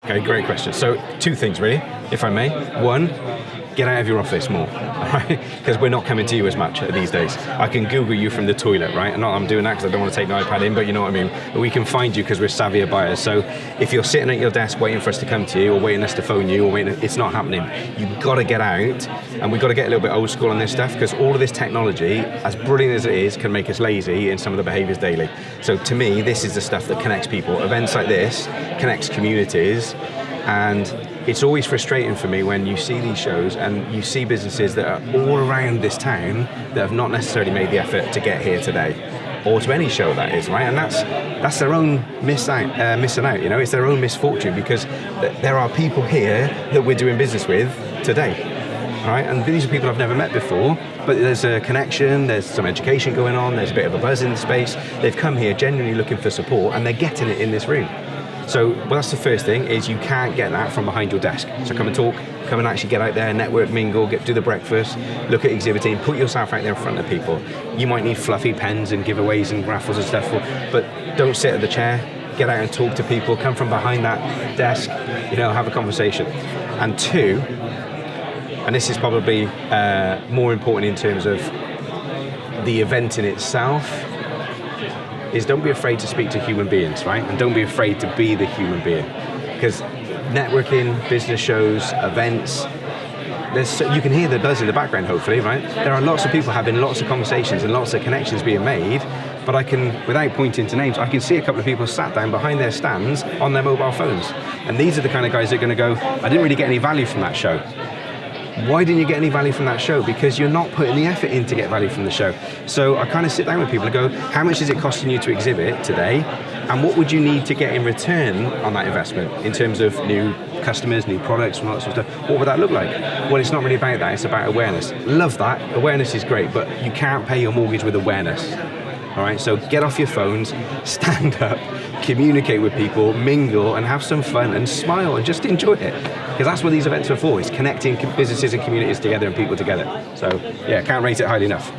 Okay, great question. So two things really, if I may. One, get out of your office more, right? Because we're not coming to you as much these days. I can Google you from the toilet, right? And I'm doing that because I don't want to take my iPad in, but you know what I mean. But we can find you because we're savvier buyers. So if you're sitting at your desk waiting for us to come to you, or waiting us to phone you, or it's not happening. You've got to get out, and we've got to get a little bit old school on this stuff, because all of this technology, as brilliant as it is, can make us lazy in some of the behaviours daily. So to me, this is the stuff that connects people. Events like this connects communities. And it's always frustrating for me when you see these shows and you see businesses that are all around this town that have not necessarily made the effort to get here today, or to any show that is, right? And that's their own missing out, you know, it's their own misfortune, because there are people here that we're doing business with today, right? And these are people I've never met before, but there's a connection, there's some education going on, there's a bit of a buzz in the space. They've come here genuinely looking for support, and they're getting it in this room. So, well, that's the first thing, is you can't get that from behind your desk. So come and talk, come and actually get out there, network, mingle, do the breakfast, look at exhibiting, put yourself out there in front of people. You might need fluffy pens and giveaways and raffles and stuff, but don't sit at the chair, get out and talk to people, come from behind that desk, you know, have a conversation. And two, and this is probably more important in terms of the event in itself, is don't be afraid to speak to human beings, right? And don't be afraid to be the human being. Because networking, business shows, events, you can hear the buzz in the background, hopefully, right? There are lots of people having lots of conversations and lots of connections being made, but I can, without pointing to names, I can see a couple of people sat down behind their stands on their mobile phones. And these are the kind of guys that are going to go, I didn't really get any value from that show. Why didn't you get any value from that show? Because you're not putting the effort in to get value from the show. So I kind of sit down with people and go, how much is it costing you to exhibit today? And what would you need to get in return on that investment in terms of new customers, new products, and all that sort of stuff? What would that look like? Well, it's not really about that, it's about awareness. Love that, awareness is great, but you can't pay your mortgage with awareness. All right, so get off your phones, stand up, communicate with people, mingle, and have some fun, and smile, and just enjoy it. Because that's what these events are for, is connecting businesses and communities together and people together. So, yeah, can't rate it highly enough.